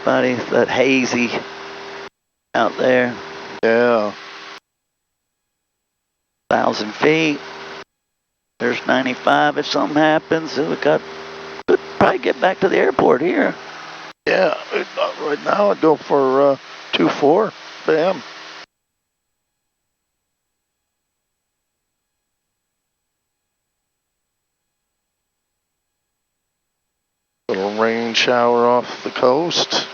buddy. That hazy out there. Yeah. 1,000 feet. There's 95 if something happens. We could probably get back to the airport here. Yeah, right now I'd go for 2-4. Bam. Little rain shower off the coast.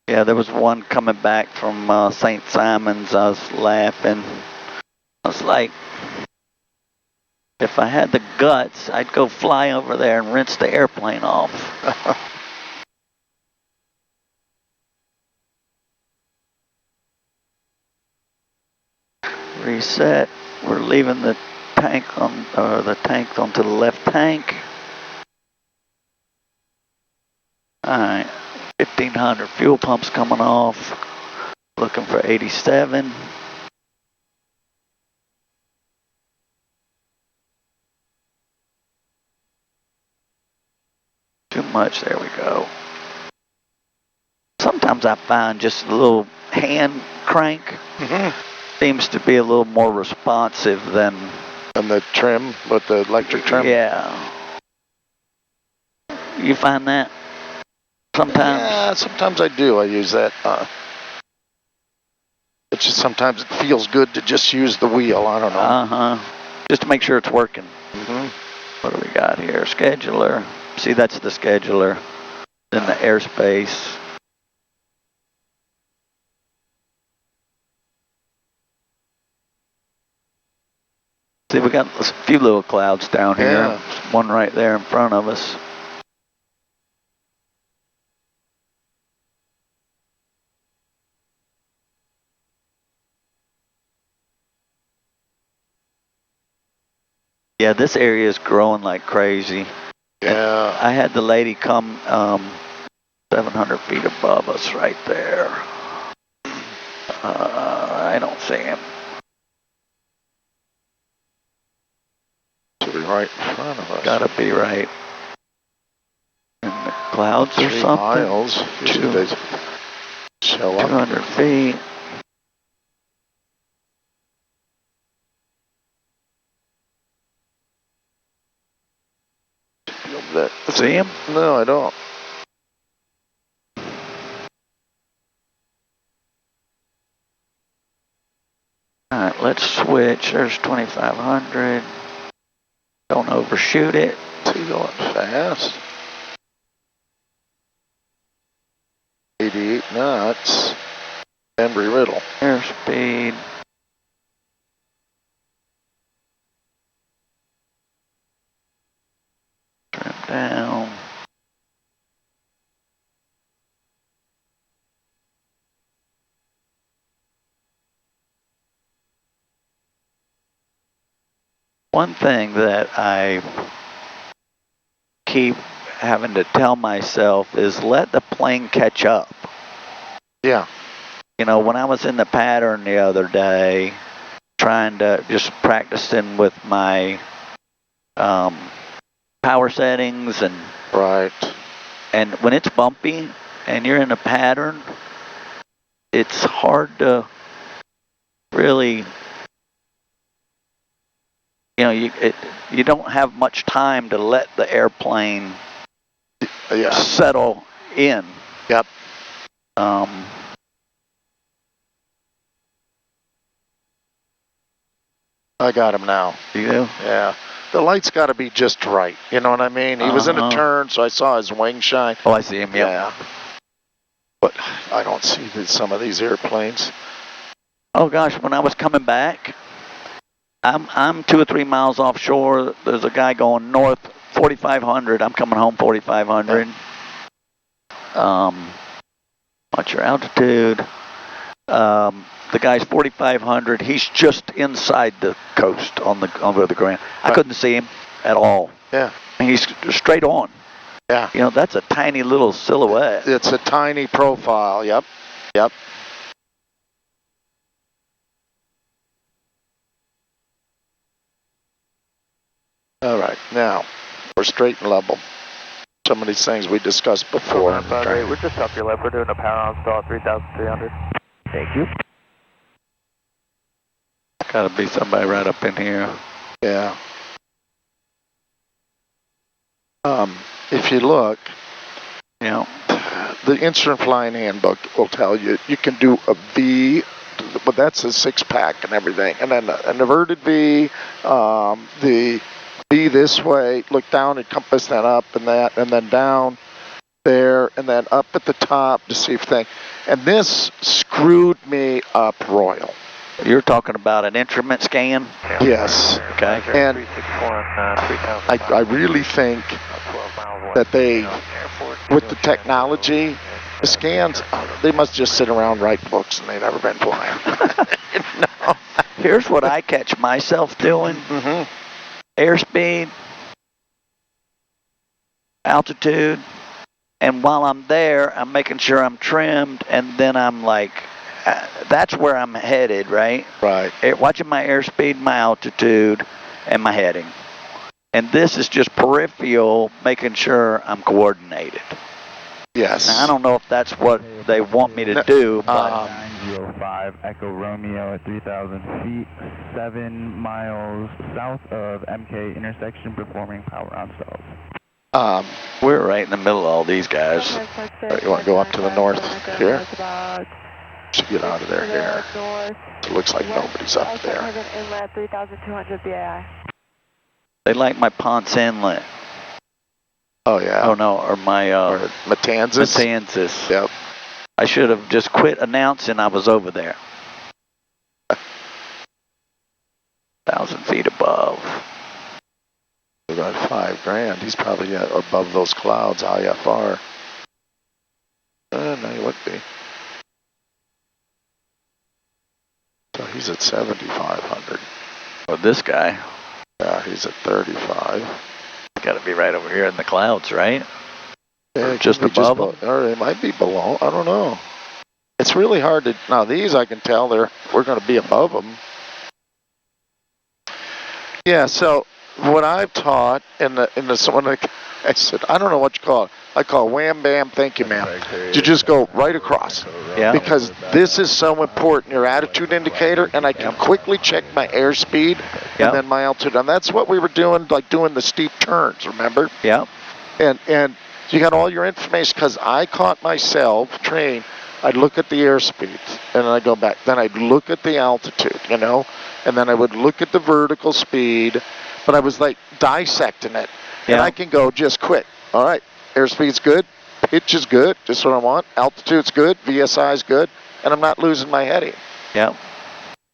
Yeah, there was one coming back from St. Simon's. I was laughing. I was like, if I had the guts, I'd go fly over there and rinse the airplane off. Reset. We're leaving the tank onto the left tank. Alright, 1,500 fuel pumps coming off. Looking for 87. Too much, there we go. Sometimes I find just a little hand crank seems to be a little more responsive than the trim, with the electric trim. Yeah. You find that sometimes? Yeah, sometimes I do. I use that. It's just sometimes it feels good to just use the wheel. I don't know. Just to make sure it's working. What do we got here? Scheduler. See, that's the scheduler. Then the airspace. See, we got a few little clouds down here. Yeah. One right there in front of us. Yeah, this area is growing like crazy. Yeah. I had the lady come 700 feet above us right there. I don't see him. Should be right in front of us. Gotta be right. In the clouds or 3 something. miles. Should they show up? 200 feet. See him? No, I don't. Alright, let's switch. There's 2,500. Don't overshoot it. Is he going fast? 88 knots. Embry Riddle. Airspeed. Trim down. One thing that I keep having to tell myself is let the plane catch up. Yeah. You know, when I was in the pattern the other day, trying to just practicing with my power settings and Right. and when it's bumpy and you're in a pattern, it's hard to really, you know, you don't have much time to let the airplane settle in. Yep. I got him now. You do? Yeah. The light's got to be just right. You know what I mean? He was in a turn, so I saw his wing shine. Oh, I see him. Yep. Yeah. But I don't see some of these airplanes. Oh gosh, when I was coming back, I'm 2 or 3 miles offshore. There's a guy going north 4,500. I'm coming home 4,500. What's your altitude? The guy's 4,500. He's just inside the coast on the ground. I couldn't see him at all. Yeah. And he's straight on. Yeah. You know, that's a tiny little silhouette. It's a tiny profile. Yep. Yep. All right. Now, we're straight and level. some of these things we discussed before. Okay. We're just up your left. We're doing a power on stall 3,300. Thank you. Gotta be somebody right up in here. Yeah. If you look, Yeah. the instrument flying handbook will tell you you can do a V, but that's a 6-pack and everything, and then an inverted V, the V this way, look down and compass that up and that, and then down there, and then up at the top to see if thing. And this screwed me up royal. You're talking about an instrument scan? Yes. Okay. And I really think that they, with the technology, the scans, they must just sit around write books and they've never been flying. No. Here's what I catch myself doing. Mm-hmm. Airspeed, altitude, and while I'm there, I'm making sure I'm trimmed, and then I'm like, that's where I'm headed, right? Right. Watching my airspeed, my altitude, and my heading. And this is just peripheral, making sure I'm coordinated. Yes. Now, I don't know if that's what they want me to do, but... 905 Echo Romeo at 3,000 feet, 7 miles south of MK intersection, performing power on stalls. We're right in the middle of all these guys. Right, you want to go up to the north here? Should get out of there here. It looks like nobody's up there. Inlet 3,200 BAI. They like my Ponce Inlet. Oh, yeah. Oh, no, or my... Or Matanzas? Matanzas. Yep. I should have just quit announcing I was over there. 1,000 feet above. About $5,000. He's probably above those clouds, IFR. No, he would be. So he's at 7,500. Well, this guy. Yeah, he's at 35. Got to be right over here in the clouds, right? Yeah, just above them? Or it might be below. I don't know. It's really hard to... Now, these I can tell we're going to be above them. Yeah, so what I've taught I said, I don't know what you call it. I call wham, bam, thank you, ma'am. You just go right across. Yeah. Because this is so important, your attitude indicator, and I can quickly check my airspeed and then my altitude. And that's what we were doing, like doing the steep turns, remember? Yeah. And you got all your information, because I caught myself trained. I'd look at the airspeed, and then I'd go back. Then I'd look at the altitude, and then I would look at the vertical speed, but I was like dissecting it. Yeah. And I can go just quick. All right, airspeed's good, pitch is good, just what I want. Altitude's good, VSI's good, and I'm not losing my heading. Yeah.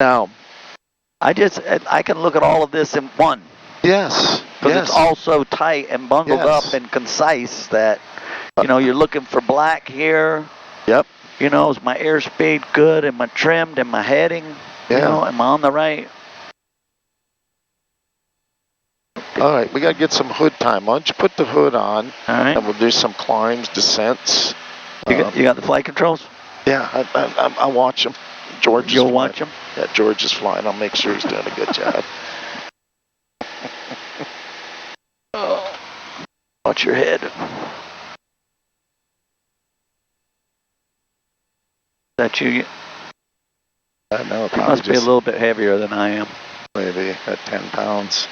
Now, I can look at all of this in one. Yes. Because it's all so tight and bundled up and concise that, you're looking for black here. Yep. Is my airspeed good? Am I trimmed? Am I heading? Yeah. Am I on the right? All right, we got to get some hood time. Why don't you put the hood on, all right, and we'll do some climbs, descents. You got the flight controls? Yeah, I watch them. George You'll watch them? Yeah, George is flying. I'll make sure he's doing a good job. Oh. Watch your head. That you? I know. You must be a little bit heavier than I am. Maybe at 10 pounds.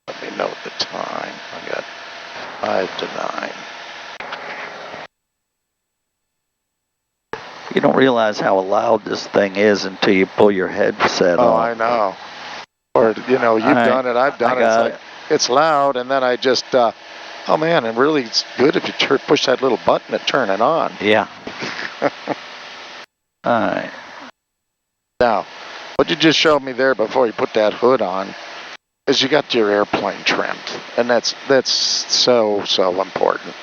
Let me note the time. I got 5 to 9. You don't realize how loud this thing is until you pull your headset Oh, off. I know. Or, you've done it, I've done it. It's loud, and then I just, oh man, and really it's good if you push that little button and turn it on. Yeah. All right. Now, what you just showed me there before you put that hood on is you got your airplane trimmed, and that's so important.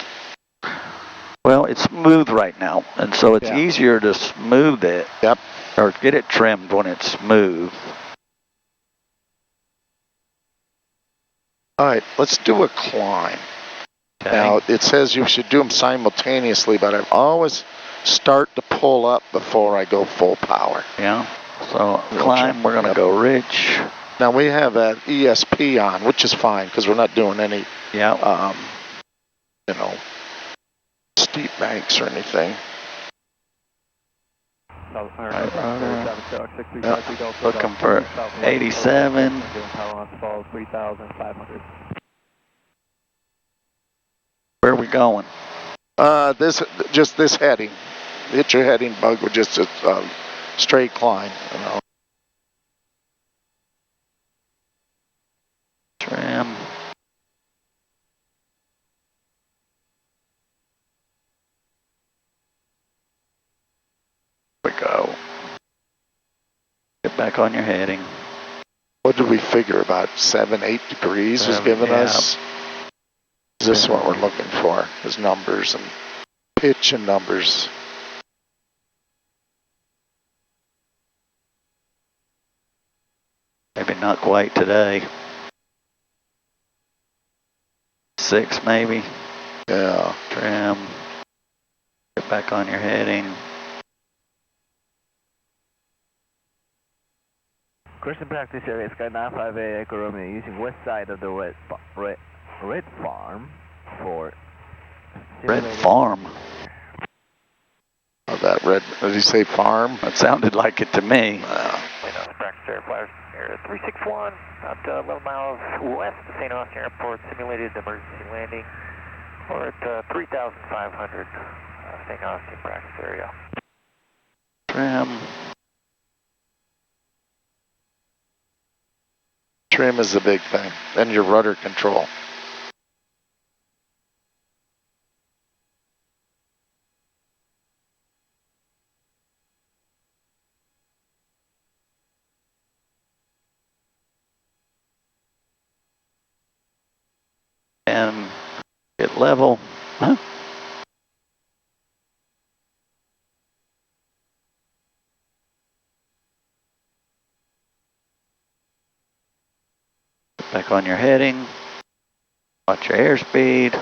Well, it's smooth right now, and so it's easier to smooth it. Yep. Or get it trimmed when it's smooth. All right, let's do a climb. Okay. Now, it says you should do them simultaneously, but I always start to pull up before I go full power. Yeah. So climb, we're gonna go rich. Now we have that ESP on, which is fine because we're not doing any, Yeah. you know, steep banks or anything. Looking for 87. Where are we going? Just this heading. Hit your heading bug with just a straight climb. You know. Trim. We go. Get back on your heading. What did we figure? About 7, 8 degrees was giving us. Is this what we're looking for? Is numbers and pitch and numbers. Maybe not quite today. 6 maybe. Yeah. Trim. Get back on your heading. Question practice area, Sky 958 Echo Romeo, using west side of the red farm for... Red farm? Oh, that red, did he say farm? That sounded like it to me. Practice area, flyers, area 361, about 11 miles west of St. Austin Airport, simulated emergency landing. We're at 3,500, St. Austin practice area. Trim. Trim is the big thing. Then your rudder control. And get level. Huh? Get back on your heading. Watch your airspeed.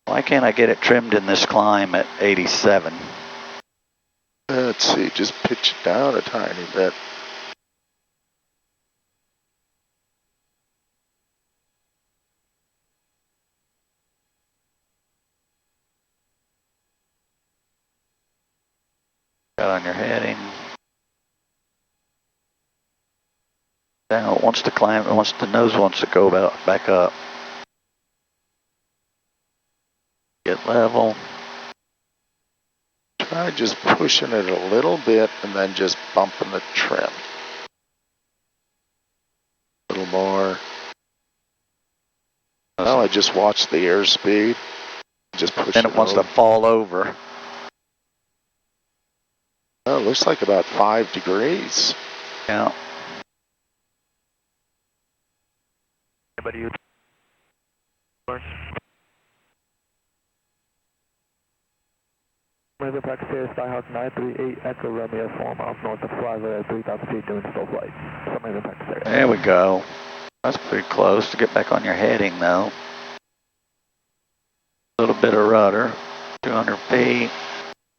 Why can't I get it trimmed in this climb at 87? Let's see, just pitch it down a tiny bit. Got on your heading. Now it wants to climb, the nose wants to go back up. Get level. Try just pushing it a little bit and then just bumping the trim. A little more. Now I just watch the airspeed. Just push Then it wants to fall over. Oh, it looks like about 5 degrees. Yeah. Anybody use? Weather practice area, Skyhawk 938 Echo Romeo, 4 miles north of Flyway at 3,000 feet doing slow flight. Summary practice area. There we go. That's pretty close to get back on your heading though. A little bit of rudder. 200 feet.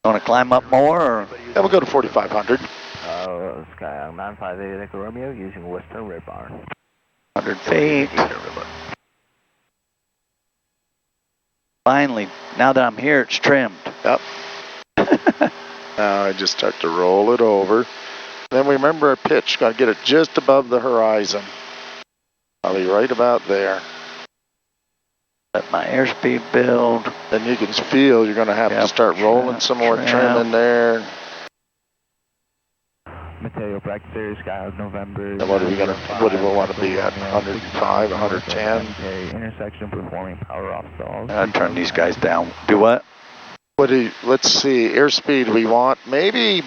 Want to climb up more? Or? Yeah, we'll go to 4,500. Skyhawk 958 Echo Romeo using Western Red Barn. 100 feet. Finally, now that I'm here, it's trimmed. Yep. Now I just start to roll it over. Then we remember our pitch. Got to get it just above the horizon. Probably right about there. Let my airspeed build. Then you can feel you're going to have to start rolling some more trim in there. Mateo practice area, Skyhawk November. And what are we going to? What do we want to be at? 105, 110. Okay, intersection performing power off stalls. I'll turn these guys down. Do what? Let's see, airspeed we want, maybe,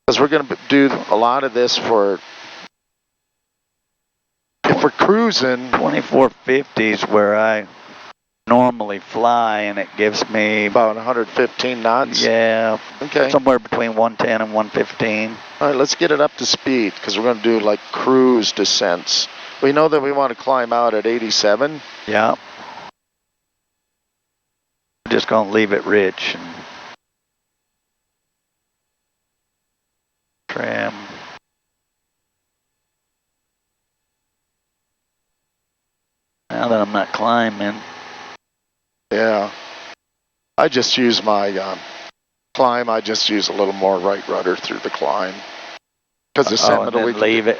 because we're going to do a lot of this for, if we're cruising. 2450 is where I normally fly, and it gives me about 115 knots. Yeah. Okay. Somewhere between 110 and 115. All right, let's get it up to speed, because we're going to do like cruise descents. We know that we want to climb out at 87. Yeah. We're just going to leave it rich and trim. Now that I'm not climbing. Yeah. I just use my climb. I just use a little more right rudder through the climb. Because the Seminole, and then leave it.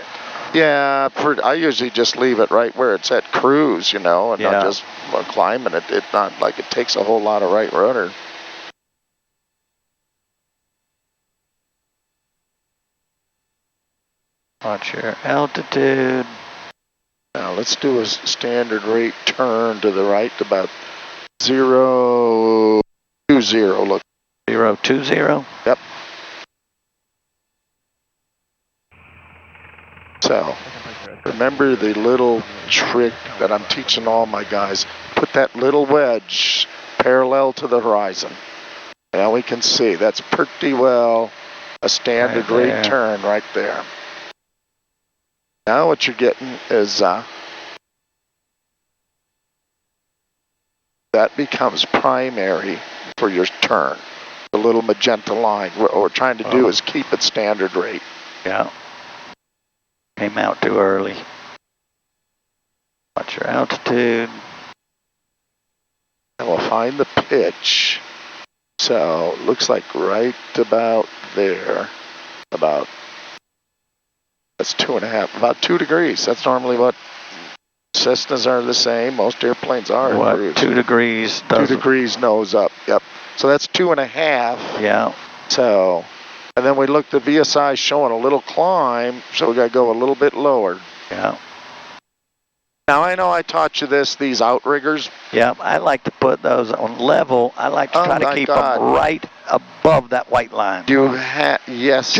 Yeah, I usually just leave it right where it's at cruise, and not just climbing it. It's not like it takes a whole lot of right rudder. Watch your altitude. Now let's do a standard rate turn to the right about 020. Look. 020? Yep. So, remember the little trick that I'm teaching all my guys. Put that little wedge parallel to the horizon. Now we can see that's pretty well a standard rate turn right there. Now what you're getting is that becomes primary for your turn. The little magenta line. What we're trying to do is keep it standard rate. Yeah. Came out too early. Watch your altitude. And we'll find the pitch. So it looks like right about there. That's 2.5, about 2 degrees. That's normally what Cessnas are the same. Most airplanes are. What, 2 degrees? 2 degrees nose up, yep. So that's 2.5. Yeah. So, and then we looked at VSI showing a little climb, so we got to go a little bit lower. Yeah. Now I know I taught you these outriggers. Yeah, I like to put those on level. I like to try to keep them right above that white line. Yes.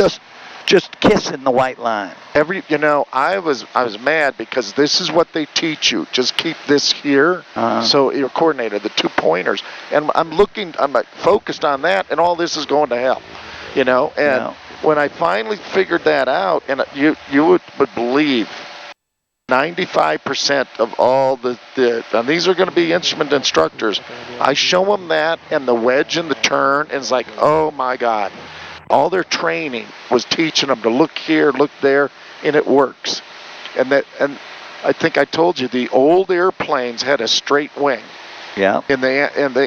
Just kissing the white line. I was mad because this is what they teach you. Just keep this here. So you're coordinated, the 2 pointers. And I'm focused on that, and all this is going to hell. And when I finally figured that out, and you would believe 95% of all and these are going to be instrument instructors, I show them that and the wedge and the turn, and it's like, oh my God. All their training was teaching them to look here, look there, and it works. And I think I told you the old airplanes had a straight wing. Yeah.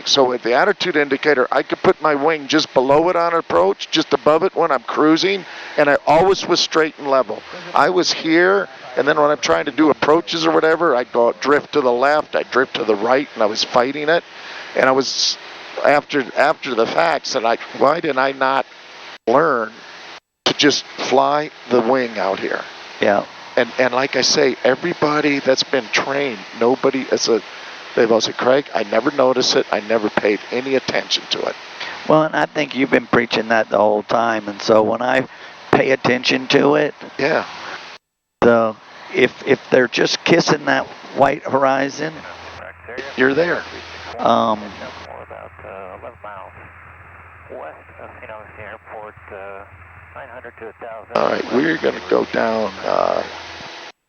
So with the attitude indicator, I could put my wing just below it on approach, just above it when I'm cruising, and I always was straight and level. I was here, and then when I'm trying to do approaches or whatever, I'd go drift to the left, I'd drift to the right, and I was fighting it. And I was after the fact said, why did I not learn to just fly the wing out here? Yeah. And like I say, everybody that's been trained, they've all said, Craig, I never noticed it. I never paid any attention to it. Well, and I think you've been preaching that the whole time. And so when I pay attention to it, yeah. So if they're just kissing that white horizon, you're there. About 11 miles west of St. Augustine Airport, 900 to 1,000. All right, we're going to go down,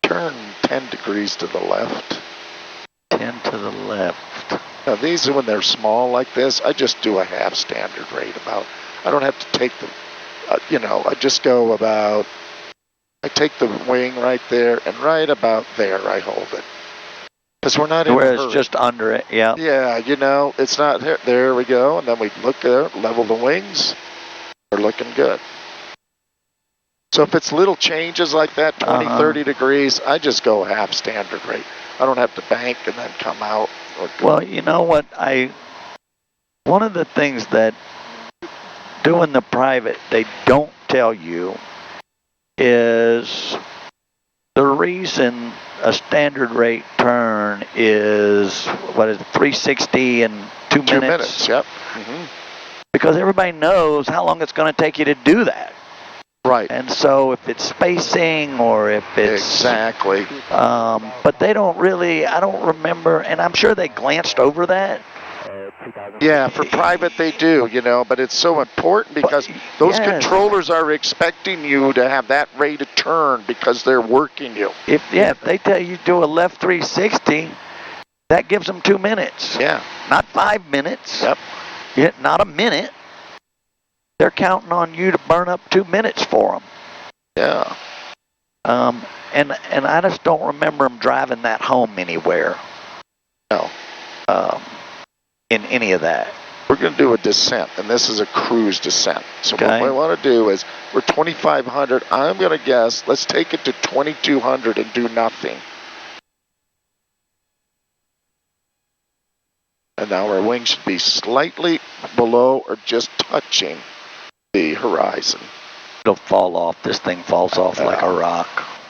turn 10 degrees to the left. 10 to the left. Now these are when they're small like this, I just do a half standard rate I don't have to take them, I just go I take the wing right there, and right about there I hold it. Because we're not in a hurry. Where it's just under it, yeah. Yeah, it's not here. There we go, and then we look there, level the wings. We're looking good. So if it's little changes like that, 20, 30 degrees, I just go half standard rate. I don't have to bank and then come out. Well, you know what? One of the things that doing the private, they don't tell you is the reason a standard rate turn is, 360 in 2 minutes? 2 minutes, yep. Mm-hmm. Because everybody knows how long it's going to take you to do that. Right. And so if it's spacing or if it's... Exactly. But they don't really, I don't remember, and I'm sure they glanced over that. 2,000 Yeah, feet. for private they do, you know, but it's so important because those Yes. controllers are expecting you to have that rate of turn because they're working you. If they tell you do a left 360, that gives them 2 minutes. Yeah. Not 5 minutes. Yep. Yeah, not a minute. They're counting on you to burn up 2 minutes for them. Yeah. And I just don't remember them driving that home anywhere. No. In any of that. We're going to do a descent, and this is a cruise descent. So Okay. what we want to do is, we're 2,500. I'm going to guess, let's take it to 2,200 and do nothing. And now our wing should be slightly below or just touching the horizon. It'll fall off. This thing falls off like a rock.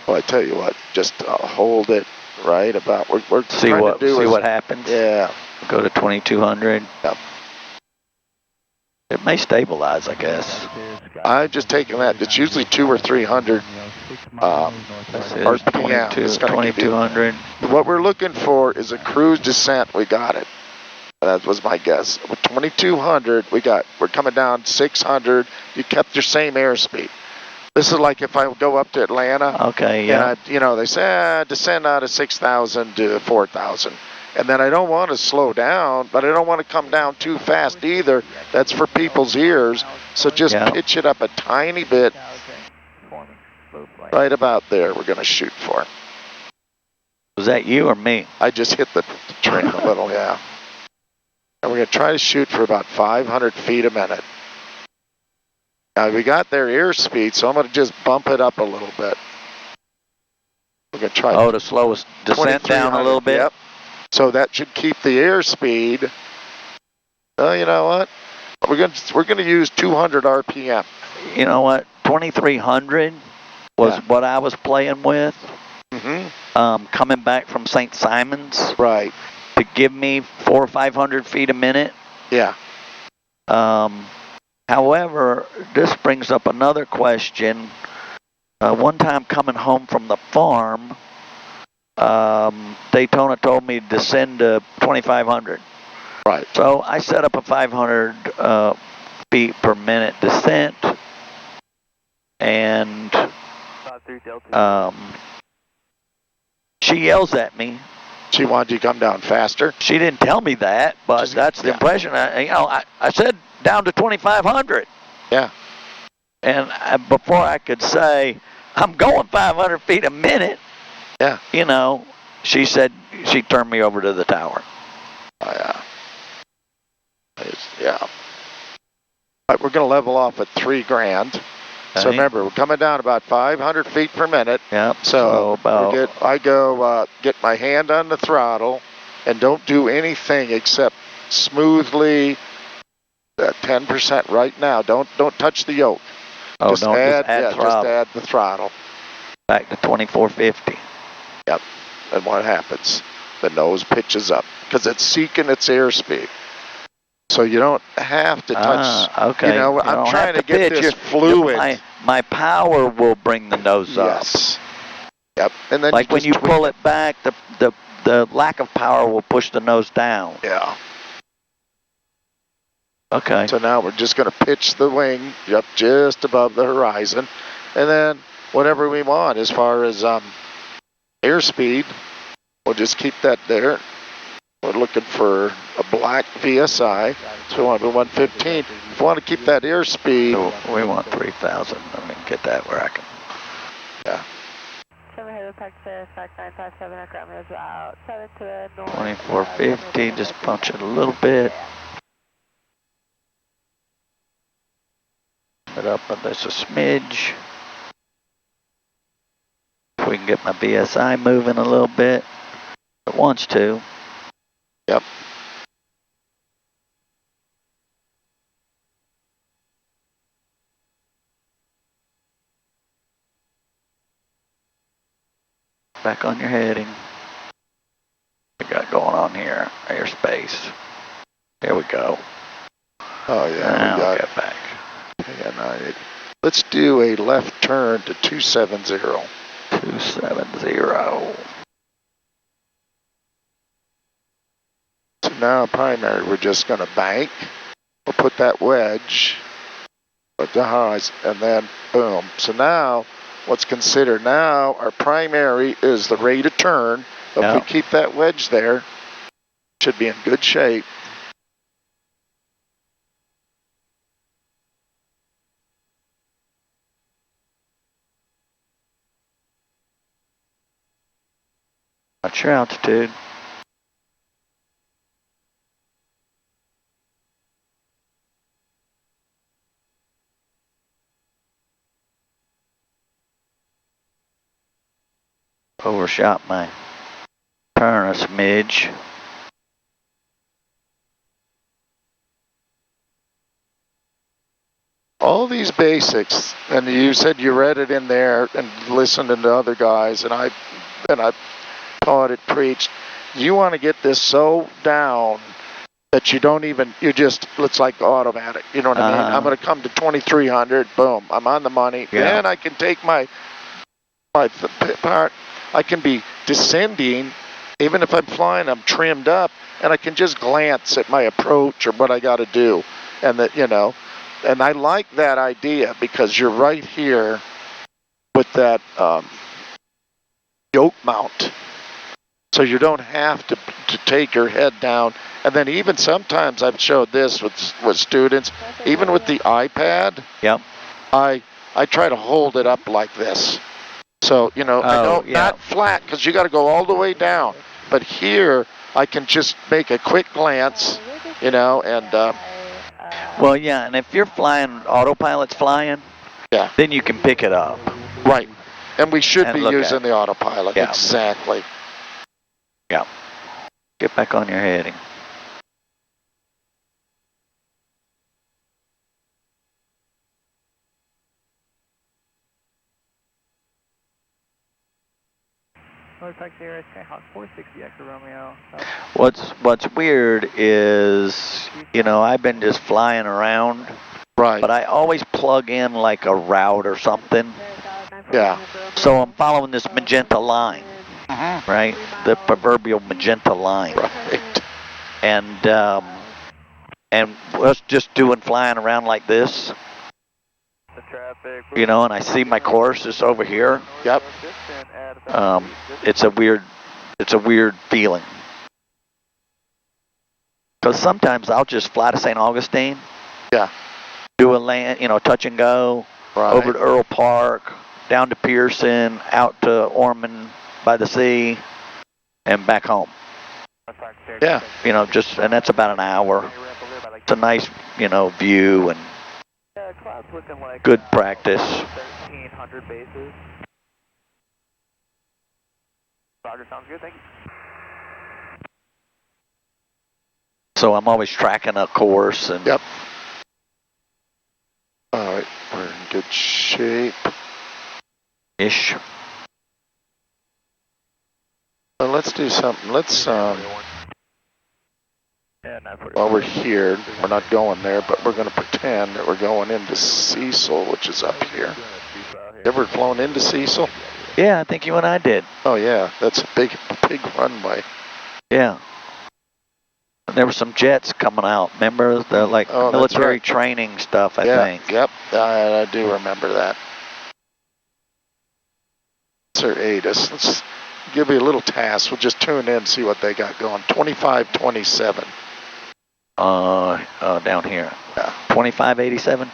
Well, I tell you what, just hold it right about. We're See trying what to do what happens. Yeah. Go to 2,200. Yep. It may stabilize, I guess. I've just taken that. It's usually 200 or 300 RPM. 2,200. What we're looking for is a cruise descent. We got it. That was my guess. With 2,200, we're coming down 600. You kept your same airspeed. This is like if I go up to Atlanta. Okay, yeah. And they say descend out of 6,000 to 4,000. And then I don't want to slow down, but I don't want to come down too fast either. That's for people's ears. So just pitch it up a tiny bit. Right about there, we're going to shoot for. Was that you or me? I just hit the train a little, yeah. And we're going to try to shoot for about 500 feet a minute. Now, we got their airspeed, so I'm going to just bump it up a little bit. We're going to try to slow us descent down a little bit? Yep. So that should keep the airspeed. Well, you know what? We're going to use 200 RPM. You know what? 2,300 was what I was playing with. Mm-hmm. Coming back from St. Simon's. Right. To give me 400 or 500 feet a minute. Yeah. However, this brings up another question. One time coming home from the farm, Daytona told me to descend to 2,500. Right. So I set up a 500 feet per minute descent, and she yells at me. She wanted you to come down faster? She didn't tell me that, but that's the impression. I said down to 2,500. Yeah. And before I could say, I'm going 500 feet a minute, she said, she turned me over to the tower. Oh, yeah. Yeah. All right, we're going to level off at $3,000. So remember, we're coming down about 500 feet per minute. Yep. So I go get my hand on the throttle and don't do anything except smoothly 10% right now. Don't touch the yoke. Oh, just add throttle. Just add the throttle. Back to 2450. Yep. And what happens? The nose pitches up because it's seeking its airspeed. So you don't have to touch. Okay. I'm trying to get this fluid. My power will bring the nose up. Yes. Yep. And then like when you pull it back, the lack of power will push the nose down. Yeah. Okay. So now we're just going to pitch the wing up just above the horizon, and then whatever we want as far as airspeed, we'll just keep that there. We're looking for a black VSI, so we want to be 115. If we want to keep that airspeed, so we want 3,000. Let me get that where I can. Yeah. 2450. Just punch it a little bit. It up just a smidge. If we can get my BSI moving a little bit. It wants to. Yep. Back on your heading. What we got going on here? Airspace. Here we go. Oh yeah, now we got get back. Yeah, let's do a left turn to 270. 270. So now primary, we're just going to bank. We'll put that wedge, put the highs, and then boom. So now, what's considered now, our primary is the rate of turn. If we keep that wedge there, should be in good shape. Watch your altitude. Overshot my turn a smidge. All these basics, and you said you read it in there and listened to the other guys, and I taught it, preached. You want to get this so down that you don't even, it's like automatic. You know what I mean? I'm going to come to 2300, boom, I'm on the money. Yeah. Then I can take my part, I can be descending, even if I'm flying, I'm trimmed up, and I can just glance at my approach or what I got to do. And that, and I like that idea because you're right here with that yoke mount. So you don't have to take your head down. And then even sometimes I've showed this with students, even with the iPad, Yep. I try to hold it up like this. So, I know not flat because you got to go all the way down. But here I can just make a quick glance, and well, yeah, and if you're flying, autopilot's flying, then you can pick it up. Right. And we should be using the autopilot. Yeah. Exactly. Yeah. Get back on your heading. What's weird is, I've been just flying around. Right. But I always plug in like a route or something. Yeah. So I'm following this magenta line, right? The proverbial magenta line. Right. And us just flying around like this. And I see my course is over here. Yep. It's a weird feeling. Because sometimes I'll just fly to St. Augustine. Yeah. Do a land, touch and go. Right. Over to Earl Park, down to Pearson, out to Ormond by the sea, and back home. Yeah. And that's about an hour. It's a nice, view and good practice. 1,300 bases. Roger, sounds good, thank you. So I'm always tracking a course and. Yep. All right, we're in good shape. Ish. Well, let's do something. Let's while we're here, we're not going there, but we're going to pretend that we're going into Cecil, which is up here. You ever flown into Cecil? Yeah, I think you and I did. Oh yeah, that's a big runway. Yeah. And there were some jets coming out. Remember the military training stuff? I think. Yep. I do remember that. Sir ATIS. Let's give you a little task. We'll just tune in and see what they got going. 2527. Down here. Yeah. 2587.